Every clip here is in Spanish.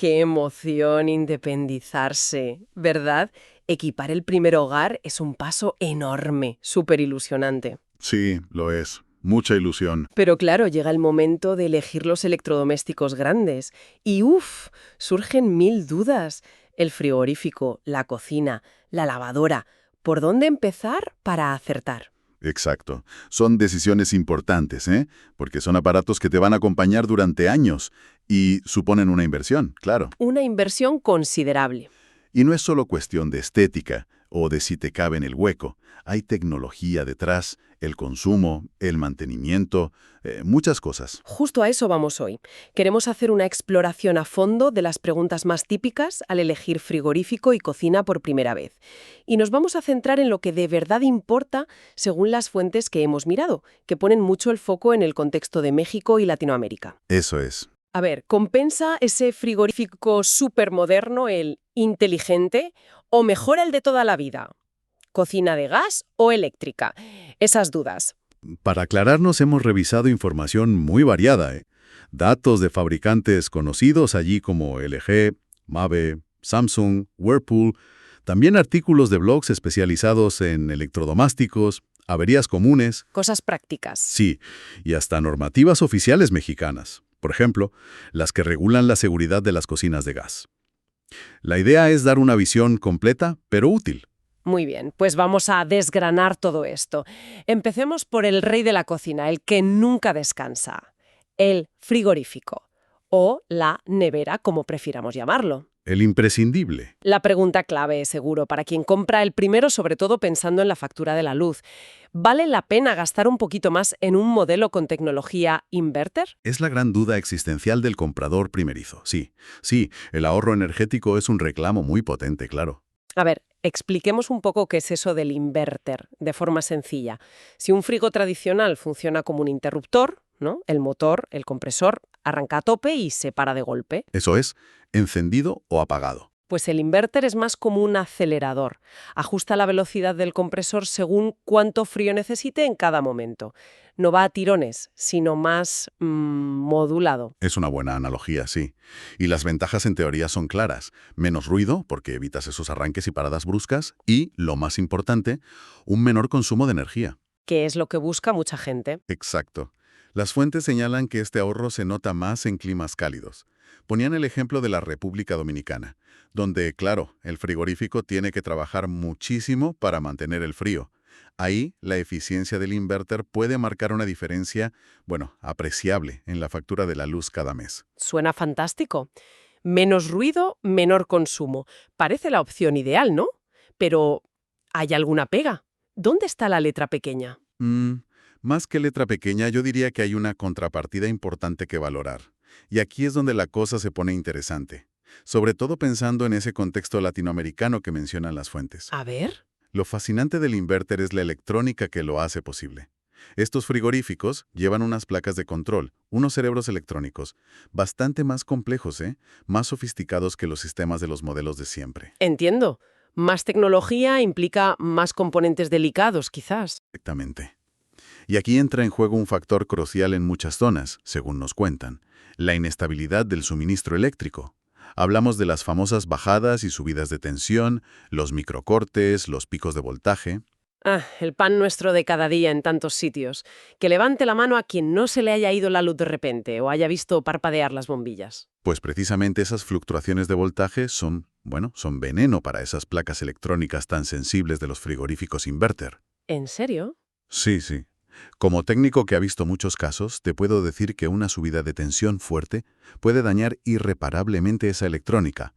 Qué emoción independizarse, ¿verdad? Equipar el primer hogar es un paso enorme, súper ilusionante. Sí, lo es. Mucha ilusión. Pero claro, llega el momento de elegir los electrodomésticos grandes y surgen mil dudas. El frigorífico, la cocina, la lavadora. ¿Por dónde empezar para acertar? Exacto. Son decisiones importantes, ¿eh? Porque son aparatos que te van a acompañar durante años y suponen una inversión, claro. Una inversión considerable. Y no es solo cuestión de estética o de si te cabe en el hueco. Hay tecnología detrás, el consumo, el mantenimiento, muchas cosas. Justo a eso vamos hoy. Queremos hacer una exploración a fondo de las preguntas más típicas al elegir frigorífico y cocina por primera vez. Y nos vamos a centrar en lo que de verdad importa según las fuentes que hemos mirado, que ponen mucho el foco en el contexto de México y Latinoamérica. Eso es. A ver, ¿compensa ese frigorífico supermoderno, el inteligente, o mejora el de toda la vida? ¿Cocina de gas o eléctrica? Esas dudas. Para aclararnos, hemos revisado información muy variada, ¿eh? Datos de fabricantes conocidos allí como LG, Mave, Samsung, Whirlpool, también artículos de blogs especializados en electrodomésticos, averías comunes, Cosas prácticas. sí, y hasta normativas oficiales mexicanas. Por ejemplo, las que regulan la seguridad de las cocinas de gas. La idea es dar una visión completa, pero útil. Muy bien, pues vamos a desgranar todo esto. Empecemos por el rey de la cocina, el que nunca descansa. El frigorífico. O la nevera, como prefiramos llamarlo. El imprescindible. La pregunta clave, seguro, para quien compra el primero, sobre todo pensando en la factura de la luz. ¿Vale la pena gastar un poquito más en un modelo con tecnología inverter? Es la gran duda existencial del comprador primerizo. Sí, sí, el ahorro energético es un reclamo muy potente, claro. A ver, expliquemos un poco qué es eso del inverter, de forma sencilla. Si un frigo tradicional funciona como un interruptor, ¿no? El motor, el compresor, arranca a tope y se para de golpe. Eso es, encendido o apagado. Pues el inverter es más como un acelerador. Ajusta la velocidad del compresor según cuánto frío necesite en cada momento. No va a tirones, sino más modulado. Es una buena analogía, sí. Y las ventajas en teoría son claras. Menos ruido, porque evitas esos arranques y paradas bruscas, y, lo más importante, un menor consumo de energía. Que es lo que busca mucha gente. Exacto. Las fuentes señalan que este ahorro se nota más en climas cálidos. Ponían el ejemplo de la República Dominicana, donde, claro, el frigorífico tiene que trabajar muchísimo para mantener el frío. Ahí, la eficiencia del inverter puede marcar una diferencia, bueno, apreciable en la factura de la luz cada mes. Suena fantástico. Menos ruido, menor consumo. Parece la opción ideal, ¿no? Pero, ¿hay alguna pega? ¿Dónde está la letra pequeña? Mm, Más que letra pequeña, yo diría que hay una contrapartida importante que valorar. Y aquí es donde la cosa se pone interesante. Sobre todo pensando en ese contexto latinoamericano que mencionan las fuentes. A ver. Lo fascinante del inverter es la electrónica que lo hace posible. Estos frigoríficos llevan unas placas de control, unos cerebros electrónicos, bastante más complejos, más sofisticados que los sistemas de los modelos de siempre. Entiendo. Más tecnología implica más componentes delicados, quizás. Exactamente. Y aquí entra en juego un factor crucial en muchas zonas, según nos cuentan, la inestabilidad del suministro eléctrico. Hablamos de las famosas bajadas y subidas de tensión, los microcortes, los picos de voltaje. Ah, el pan nuestro de cada día en tantos sitios. Que levante la mano a quien no se le haya ido la luz de repente o haya visto parpadear las bombillas. Pues precisamente esas fluctuaciones de voltaje son veneno para esas placas electrónicas tan sensibles de los frigoríficos inverter. ¿En serio? Sí, sí. Como técnico que ha visto muchos casos, te puedo decir que una subida de tensión fuerte puede dañar irreparablemente esa electrónica.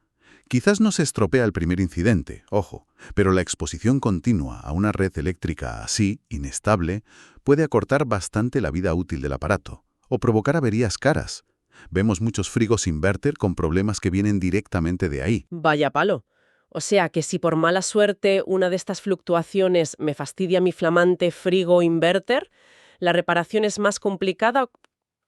Quizás no se estropea el primer incidente, ojo, pero la exposición continua a una red eléctrica así, inestable, puede acortar bastante la vida útil del aparato o provocar averías caras. Vemos muchos frigos inverter con problemas que vienen directamente de ahí. Vaya palo. O sea que si por mala suerte una de estas fluctuaciones me fastidia mi flamante frigo inverter, la reparación es más complicada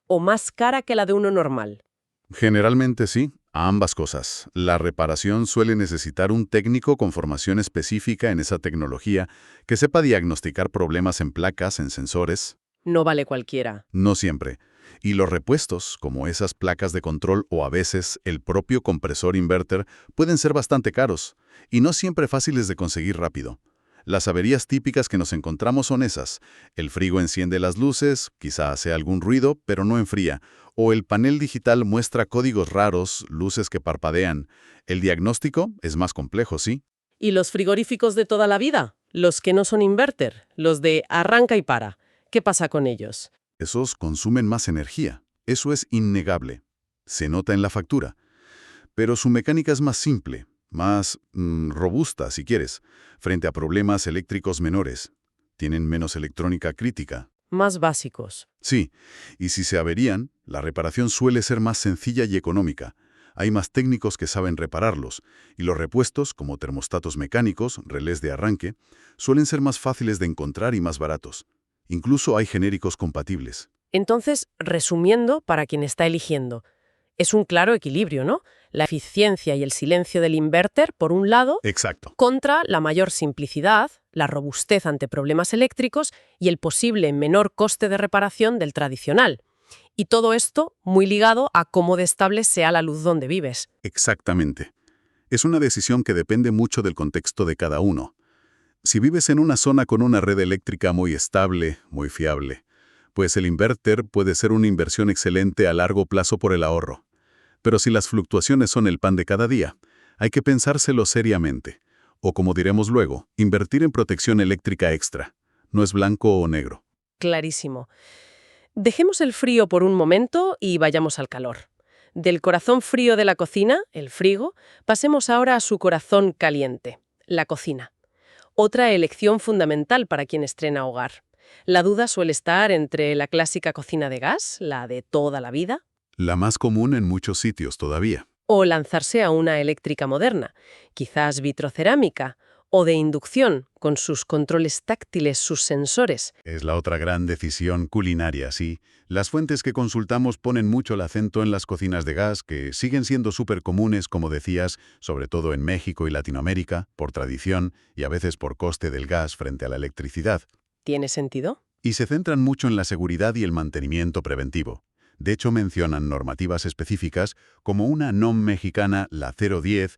o más cara que la de uno normal. Generalmente sí, a ambas cosas. La reparación suele necesitar un técnico con formación específica en esa tecnología que sepa diagnosticar problemas en placas, en sensores. No vale cualquiera. No siempre. Y los repuestos, como esas placas de control o a veces el propio compresor inverter, pueden ser bastante caros y no siempre fáciles de conseguir rápido. Las averías típicas que nos encontramos son esas. El frigo enciende las luces, quizá hace algún ruido, pero no enfría. O el panel digital muestra códigos raros, luces que parpadean. El diagnóstico es más complejo, sí. ¿Y los frigoríficos de toda la vida? Los que no son inverter, los de arranca y para. ¿Qué pasa con ellos? Esos consumen más energía. Eso es innegable. Se nota en la factura. Pero su mecánica es más simple, más robusta, si quieres, frente a problemas eléctricos menores. Tienen menos electrónica crítica. Más básicos. Sí, y si se averían, la reparación suele ser más sencilla y económica. Hay más técnicos que saben repararlos, y los repuestos, como termostatos mecánicos, relés de arranque, suelen ser más fáciles de encontrar y más baratos. Incluso hay genéricos compatibles. Entonces, resumiendo, para quien está eligiendo, es un claro equilibrio, ¿no? La eficiencia y el silencio del inverter, por un lado, Exacto. contra la mayor simplicidad, la robustez ante problemas eléctricos y el posible menor coste de reparación del tradicional. Y todo esto muy ligado a cómo de estable sea la luz donde vives. Exactamente. Es una decisión que depende mucho del contexto de cada uno. Si vives en una zona con una red eléctrica muy estable, muy fiable, pues el inverter puede ser una inversión excelente a largo plazo por el ahorro. Pero si las fluctuaciones son el pan de cada día, hay que pensárselo seriamente. O como diremos luego, invertir en protección eléctrica extra. No es blanco o negro. Clarísimo. Dejemos el frío por un momento y vayamos al calor. Del corazón frío de la cocina, el frigo, pasemos ahora a su corazón caliente, la cocina. Otra elección fundamental para quien estrena hogar. La duda suele estar entre la clásica cocina de gas, la de toda la vida, La más común en muchos sitios todavía. o lanzarse a una eléctrica moderna, quizás vitrocerámica, o de inducción, con sus controles táctiles, sus sensores. Es la otra gran decisión culinaria, sí. Las fuentes que consultamos ponen mucho el acento en las cocinas de gas, que siguen siendo súper comunes, como decías, sobre todo en México y Latinoamérica, por tradición y a veces por coste del gas frente a la electricidad. ¿Tiene sentido? Y se centran mucho en la seguridad y el mantenimiento preventivo. De hecho, mencionan normativas específicas como una NOM mexicana, la 010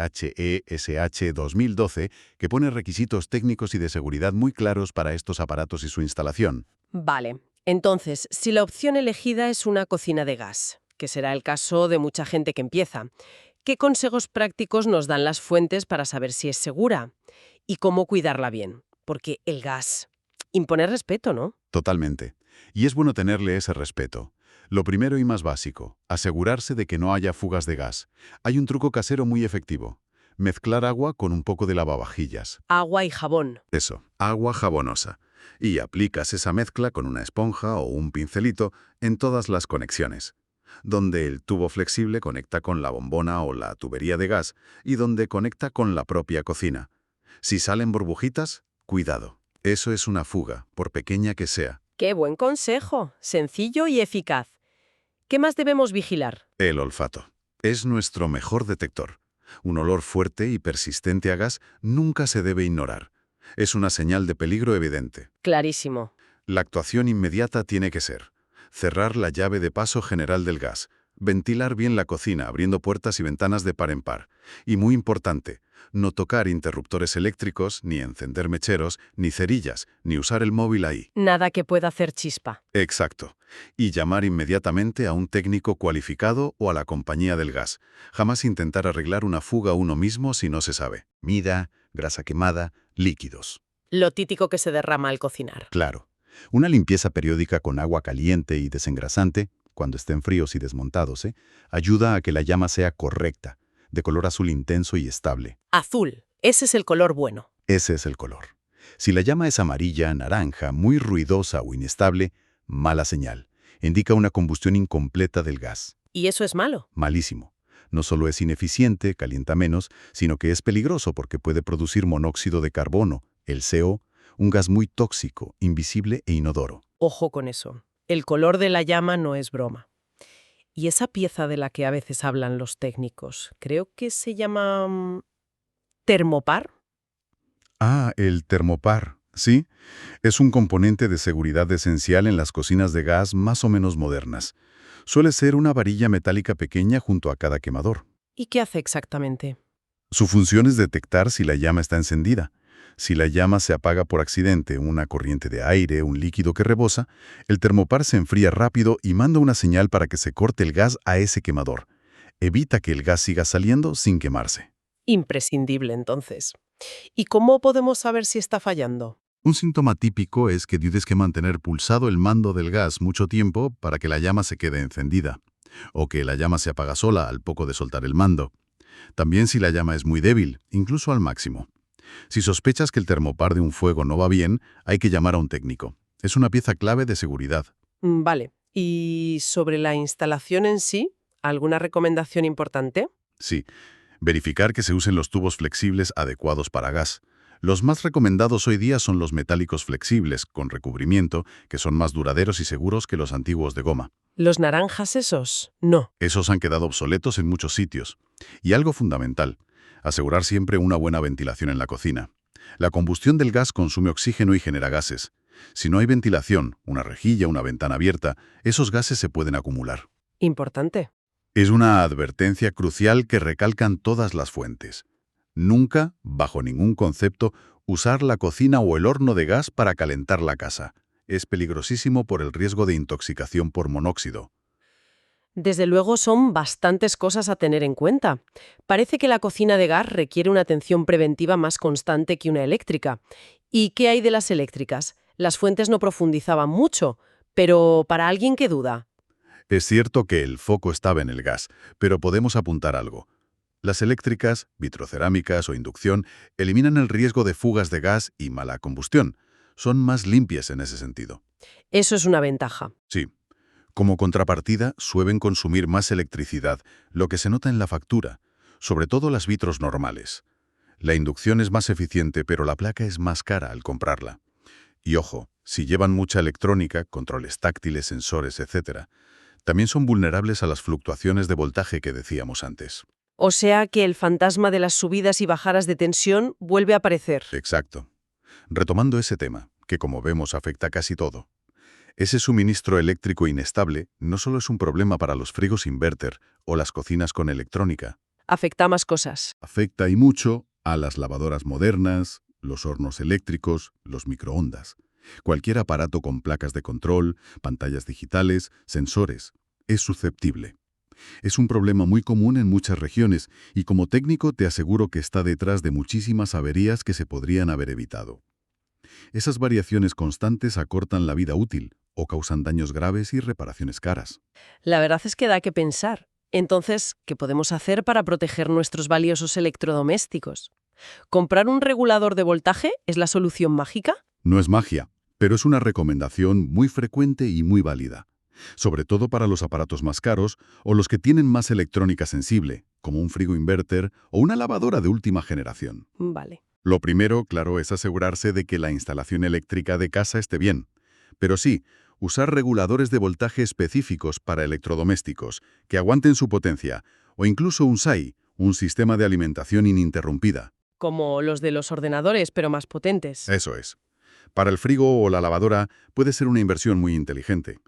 SSHE-SH 2012, que pone requisitos técnicos y de seguridad muy claros para estos aparatos y su instalación. Vale. Entonces, si la opción elegida es una cocina de gas, que será el caso de mucha gente que empieza, ¿qué consejos prácticos nos dan las fuentes para saber si es segura? Y cómo cuidarla bien. Porque el gas impone respeto, ¿no? Totalmente. Y es bueno tenerle ese respeto. Lo primero y más básico, asegurarse de que no haya fugas de gas. Hay un truco casero muy efectivo. Mezclar agua con un poco de lavavajillas. Agua y jabón. Eso, agua jabonosa. Y aplicas esa mezcla con una esponja o un pincelito en todas las conexiones. Donde el tubo flexible conecta con la bombona o la tubería de gas y donde conecta con la propia cocina. Si salen burbujitas, cuidado. Eso es una fuga, por pequeña que sea. ¡Qué buen consejo! Sencillo y eficaz. ¿Qué más debemos vigilar? El olfato. Es nuestro mejor detector. Un olor fuerte y persistente a gas nunca se debe ignorar. Es una señal de peligro evidente. Clarísimo. La actuación inmediata tiene que ser cerrar la llave de paso general del gas, ventilar bien la cocina abriendo puertas y ventanas de par en par. Y muy importante, no tocar interruptores eléctricos, ni encender mecheros, ni cerillas, ni usar el móvil ahí. Nada que pueda hacer chispa. Exacto. Y llamar inmediatamente a un técnico cualificado o a la compañía del gas. Jamás intentar arreglar una fuga uno mismo si no se sabe. Mida, grasa quemada, líquidos. Lo típico que se derrama al cocinar. Claro. Una limpieza periódica con agua caliente y desengrasante, cuando estén fríos y desmontados, ayuda a que la llama sea correcta, de color azul intenso y estable. Azul. Ese es el color bueno. Ese es el color. Si la llama es amarilla, naranja, muy ruidosa o inestable, mala señal. Indica una combustión incompleta del gas. ¿Y eso es malo? Malísimo. No solo es ineficiente, calienta menos, sino que es peligroso porque puede producir monóxido de carbono, el CO, un gas muy tóxico, invisible e inodoro. Ojo con eso. El color de la llama no es broma. Y esa pieza de la que a veces hablan los técnicos, creo que se llama termopar. Ah, el termopar. Sí, es un componente de seguridad esencial en las cocinas de gas más o menos modernas. Suele ser una varilla metálica pequeña junto a cada quemador. ¿Y qué hace exactamente? Su función es detectar si la llama está encendida. Si la llama se apaga por accidente, una corriente de aire, un líquido que rebosa, el termopar se enfría rápido y manda una señal para que se corte el gas a ese quemador. Evita que el gas siga saliendo sin quemarse. Imprescindible, entonces. ¿Y cómo podemos saber si está fallando? Un síntoma típico es que tienes que mantener pulsado el mando del gas mucho tiempo para que la llama se quede encendida, o que la llama se apaga sola al poco de soltar el mando. También si la llama es muy débil, incluso al máximo. Si sospechas que el termopar de un fuego no va bien, hay que llamar a un técnico. Es una pieza clave de seguridad. Vale. ¿Y sobre la instalación en sí? ¿Alguna recomendación importante? Sí, verificar que se usen los tubos flexibles adecuados para gas. Los más recomendados hoy día son los metálicos flexibles, con recubrimiento, que son más duraderos y seguros que los antiguos de goma. ¿Los naranjas esos? No. Esos han quedado obsoletos en muchos sitios. Y algo fundamental, asegurar siempre una buena ventilación en la cocina. La combustión del gas consume oxígeno y genera gases. Si no hay ventilación, una rejilla, una ventana abierta, esos gases se pueden acumular. Importante. Es una advertencia crucial que recalcan todas las fuentes. Nunca, bajo ningún concepto, usar la cocina o el horno de gas para calentar la casa. Es peligrosísimo por el riesgo de intoxicación por monóxido. Desde luego son bastantes cosas a tener en cuenta. Parece que la cocina de gas requiere una atención preventiva más constante que una eléctrica. ¿Y qué hay de las eléctricas? Las fuentes no profundizaban mucho, pero para alguien que duda. Es cierto que el foco estaba en el gas, pero podemos apuntar algo. Las eléctricas, vitrocerámicas o inducción eliminan el riesgo de fugas de gas y mala combustión. Son más limpias en ese sentido. Eso es una ventaja. Sí. Como contrapartida, suelen consumir más electricidad, lo que se nota en la factura, sobre todo las vitros normales. La inducción es más eficiente, pero la placa es más cara al comprarla. Y ojo, si llevan mucha electrónica, controles táctiles, sensores, etc., también son vulnerables a las fluctuaciones de voltaje que decíamos antes. O sea que el fantasma de las subidas y bajadas de tensión vuelve a aparecer. Exacto. Retomando ese tema, que como vemos afecta casi todo. Ese suministro eléctrico inestable no solo es un problema para los frigos inverter o las cocinas con electrónica, Afecta a más cosas. afecta y mucho a las lavadoras modernas, los hornos eléctricos, los microondas. Cualquier aparato con placas de control, pantallas digitales, sensores, es susceptible. Es un problema muy común en muchas regiones y como técnico te aseguro que está detrás de muchísimas averías que se podrían haber evitado. Esas variaciones constantes acortan la vida útil o causan daños graves y reparaciones caras. La verdad es que da que pensar. Entonces, ¿qué podemos hacer para proteger nuestros valiosos electrodomésticos? ¿Comprar un regulador de voltaje es la solución mágica? No es magia, pero es una recomendación muy frecuente y muy válida, sobre todo para los aparatos más caros o los que tienen más electrónica sensible, como un frigo inverter o una lavadora de última generación. Vale. Lo primero, claro, es asegurarse de que la instalación eléctrica de casa esté bien. Pero sí, usar reguladores de voltaje específicos para electrodomésticos, que aguanten su potencia, o incluso un SAI, un sistema de alimentación ininterrumpida. Como los de los ordenadores, pero más potentes. Eso es. Para el frigo o la lavadora puede ser una inversión muy inteligente.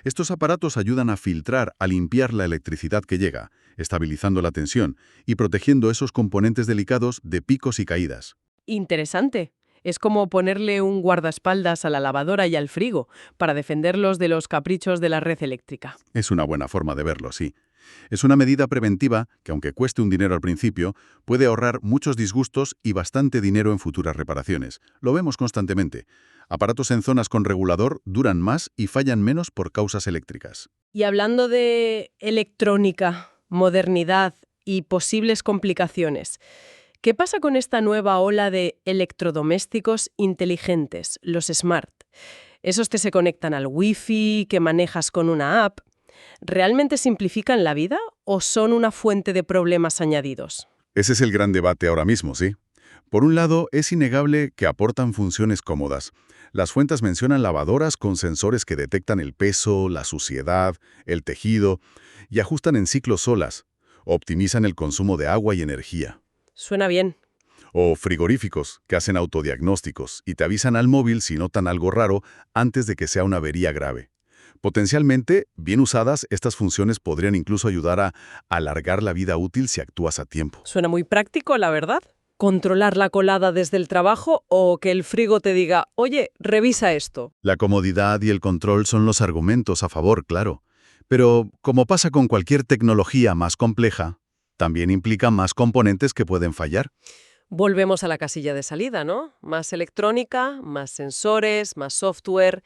Estos aparatos ayudan a filtrar, a limpiar la electricidad que llega, estabilizando la tensión y protegiendo esos componentes delicados de picos y caídas. Interesante. Es como ponerle un guardaespaldas a la lavadora y al frigo para defenderlos de los caprichos de la red eléctrica. Es una buena forma de verlo, sí. Es una medida preventiva que, aunque cueste un dinero al principio, puede ahorrar muchos disgustos y bastante dinero en futuras reparaciones. Lo vemos constantemente. Aparatos en zonas con regulador duran más y fallan menos por causas eléctricas. Y hablando de electrónica, modernidad y posibles complicaciones, ¿qué pasa con esta nueva ola de electrodomésticos inteligentes, los smart? Esos que se conectan al Wi-Fi, que manejas con una app. ¿Realmente simplifican la vida o son una fuente de problemas añadidos? Ese es el gran debate ahora mismo, ¿sí? Por un lado, es innegable que aportan funciones cómodas. Las fuentes mencionan lavadoras con sensores que detectan el peso, la suciedad, el tejido y ajustan en ciclos solas. Optimizan el consumo de agua y energía. Suena bien. O frigoríficos, que hacen autodiagnósticos y te avisan al móvil si notan algo raro antes de que sea una avería grave. Potencialmente, bien usadas, estas funciones podrían incluso ayudar a alargar la vida útil si actúas a tiempo. Suena muy práctico, la verdad. Controlar la colada desde el trabajo o que el frigo te diga, oye, revisa esto. La comodidad y el control son los argumentos a favor, claro. Pero, como pasa con cualquier tecnología más compleja, también implica más componentes que pueden fallar. Volvemos a la casilla de salida, ¿no? Más electrónica, más sensores, más software.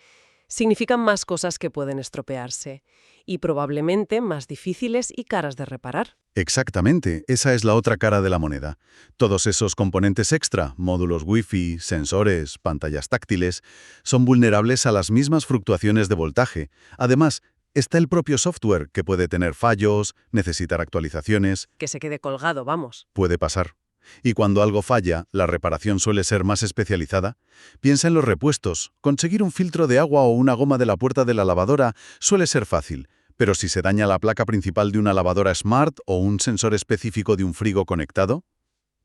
Significan más cosas que pueden estropearse. Y probablemente más difíciles y caras de reparar. Exactamente, esa es la otra cara de la moneda. Todos esos componentes extra, módulos Wi-Fi, sensores, pantallas táctiles, son vulnerables a las mismas fluctuaciones de voltaje. Además, está el propio software, que puede tener fallos, necesitar actualizaciones. Que se quede colgado, vamos. Puede pasar. Y cuando algo falla, la reparación suele ser más especializada. Piensa en los repuestos. Conseguir un filtro de agua o una goma de la puerta de la lavadora suele ser fácil. Pero si se daña la placa principal de una lavadora Smart o un sensor específico de un frigo conectado,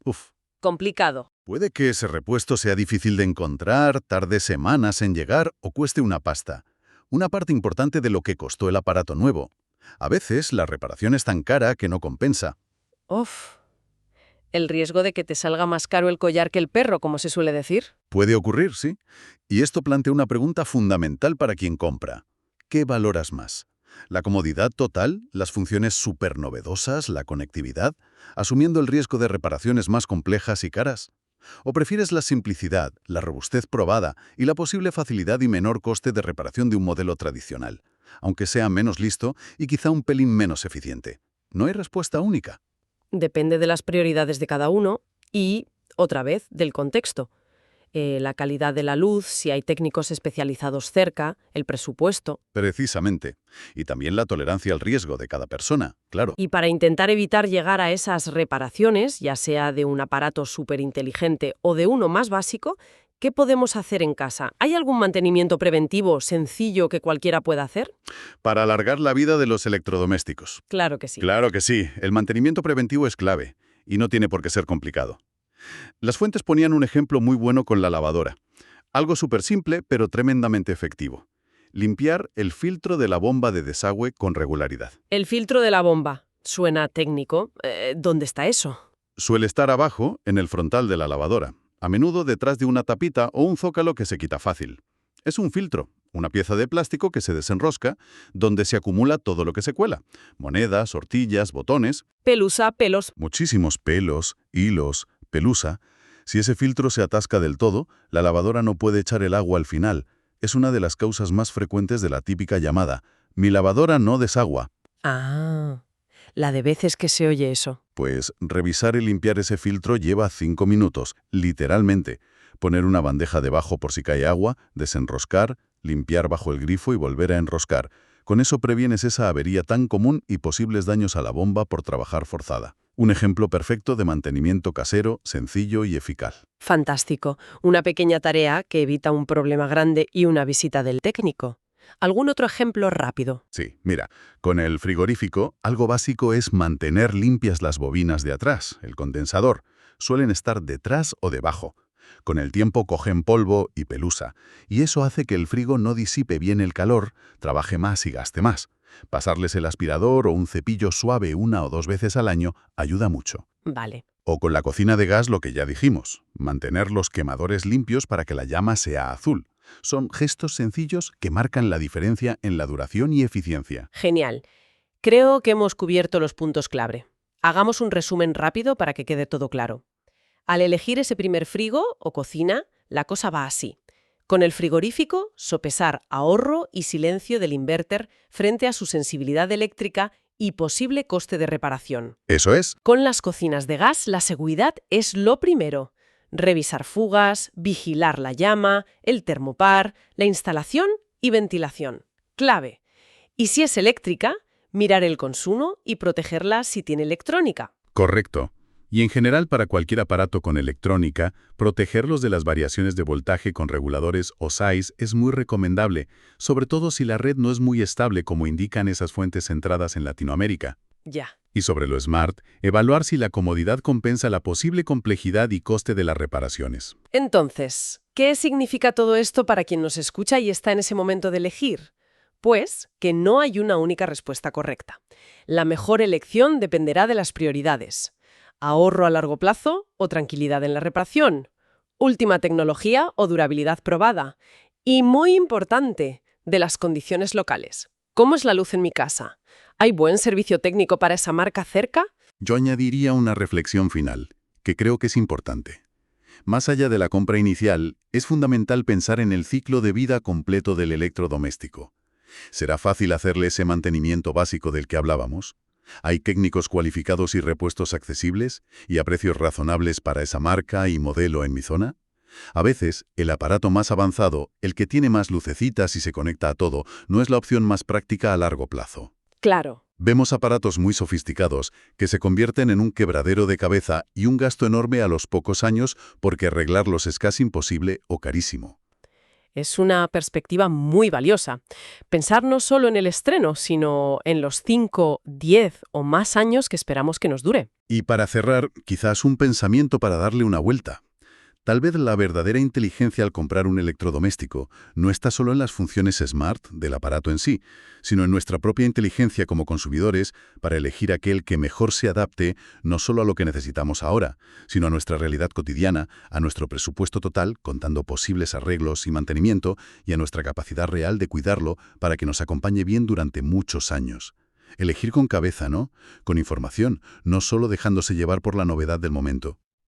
¡uf! Complicado. Puede que ese repuesto sea difícil de encontrar, tarde semanas en llegar o cueste una pasta. Una parte importante de lo que costó el aparato nuevo. A veces la reparación es tan cara que no compensa. Uf. El riesgo de que te salga más caro el collar que el perro, como se suele decir. Puede ocurrir, sí. Y esto plantea una pregunta fundamental para quien compra. ¿Qué valoras más? ¿La comodidad total, las funciones supernovedosas, la conectividad, asumiendo el riesgo de reparaciones más complejas y caras? ¿O prefieres la simplicidad, la robustez probada y la posible facilidad y menor coste de reparación de un modelo tradicional, aunque sea menos listo y quizá un pelín menos eficiente? No hay respuesta única. Depende de las prioridades de cada uno y, otra vez, del contexto. La calidad de la luz, si hay técnicos especializados cerca, el presupuesto. Precisamente. Y también la tolerancia al riesgo de cada persona, claro. Y para intentar evitar llegar a esas reparaciones, ya sea de un aparato súper inteligente o de uno más básico, ¿qué podemos hacer en casa? ¿Hay algún mantenimiento preventivo sencillo que cualquiera pueda hacer? Para alargar la vida de los electrodomésticos. Claro que sí. Claro que sí. El mantenimiento preventivo es clave y no tiene por qué ser complicado. Las fuentes ponían un ejemplo muy bueno con la lavadora. Algo súper simple, pero tremendamente efectivo. Limpiar el filtro de la bomba de desagüe con regularidad. El filtro de la bomba. Suena técnico. ¿Dónde está eso? Suele estar abajo, en el frontal de la lavadora, a menudo detrás de una tapita o un zócalo que se quita fácil. Es un filtro, una pieza de plástico que se desenrosca, donde se acumula todo lo que se cuela. Monedas, hortillas, botones. Pelusa, pelos. Muchísimos pelos, hilos, pelusa. Si ese filtro se atasca del todo, la lavadora no puede echar el agua al final. Es una de las causas más frecuentes de la típica llamada «mi lavadora no desagua». Ah, la de veces que se oye eso. Pues revisar y limpiar ese filtro lleva 5 minutos, literalmente. Poner una bandeja debajo por si cae agua, desenroscar, limpiar bajo el grifo y volver a enroscar. Con eso previenes esa avería tan común y posibles daños a la bomba por trabajar forzada. Un ejemplo perfecto de mantenimiento casero, sencillo y eficaz. Fantástico. Una pequeña tarea que evita un problema grande y una visita del técnico. ¿Algún otro ejemplo rápido? Sí, mira, con el frigorífico, algo básico es mantener limpias las bobinas de atrás, el condensador. Suelen estar detrás o debajo. Con el tiempo cogen polvo y pelusa, y eso hace que el frigo no disipe bien el calor, trabaje más y gaste más. Pasarles el aspirador o un cepillo suave 1 o 2 veces al año ayuda mucho. Vale. O con la cocina de gas lo que ya dijimos, mantener los quemadores limpios para que la llama sea azul. Son gestos sencillos que marcan la diferencia en la duración y eficiencia. Genial. Creo que hemos cubierto los puntos clave. Hagamos un resumen rápido para que quede todo claro. Al elegir ese primer frigo o cocina, la cosa va así. Con el frigorífico, sopesar ahorro y silencio del inverter frente a su sensibilidad eléctrica y posible coste de reparación. Eso es. Con las cocinas de gas, la seguridad es lo primero. Revisar fugas, vigilar la llama, el termopar, la instalación y ventilación. Clave. Y si es eléctrica, mirar el consumo y protegerla si tiene electrónica. Correcto. Y en general para cualquier aparato con electrónica, protegerlos de las variaciones de voltaje con reguladores o SAIs es muy recomendable, sobre todo si la red no es muy estable como indican esas fuentes centradas en Latinoamérica. Ya. Y sobre lo smart, evaluar si la comodidad compensa la posible complejidad y coste de las reparaciones. Entonces, ¿qué significa todo esto para quien nos escucha y está en ese momento de elegir? Pues que no hay una única respuesta correcta. La mejor elección dependerá de las prioridades. ¿Ahorro a largo plazo o tranquilidad en la reparación? ¿Última tecnología o durabilidad probada? Y muy importante, de las condiciones locales. ¿Cómo es la luz en mi casa? ¿Hay buen servicio técnico para esa marca cerca? Yo añadiría una reflexión final, que creo que es importante. Más allá de la compra inicial, es fundamental pensar en el ciclo de vida completo del electrodoméstico. ¿Será fácil hacerle ese mantenimiento básico del que hablábamos? ¿Hay técnicos cualificados y repuestos accesibles y a precios razonables para esa marca y modelo en mi zona? A veces, el aparato más avanzado, el que tiene más lucecitas y se conecta a todo, no es la opción más práctica a largo plazo. Claro. Vemos aparatos muy sofisticados que se convierten en un quebradero de cabeza y un gasto enorme a los pocos años porque arreglarlos es casi imposible o carísimo. Es una perspectiva muy valiosa. Pensar no solo en el estreno, sino en los 5, 10 o más años que esperamos que nos dure. Y para cerrar, quizás un pensamiento para darle una vuelta. Tal vez la verdadera inteligencia al comprar un electrodoméstico no está solo en las funciones smart del aparato en sí, sino en nuestra propia inteligencia como consumidores para elegir aquel que mejor se adapte no solo a lo que necesitamos ahora, sino a nuestra realidad cotidiana, a nuestro presupuesto total, contando posibles arreglos y mantenimiento, y a nuestra capacidad real de cuidarlo para que nos acompañe bien durante muchos años. Elegir con cabeza, ¿no? Con información, no solo dejándose llevar por la novedad del momento.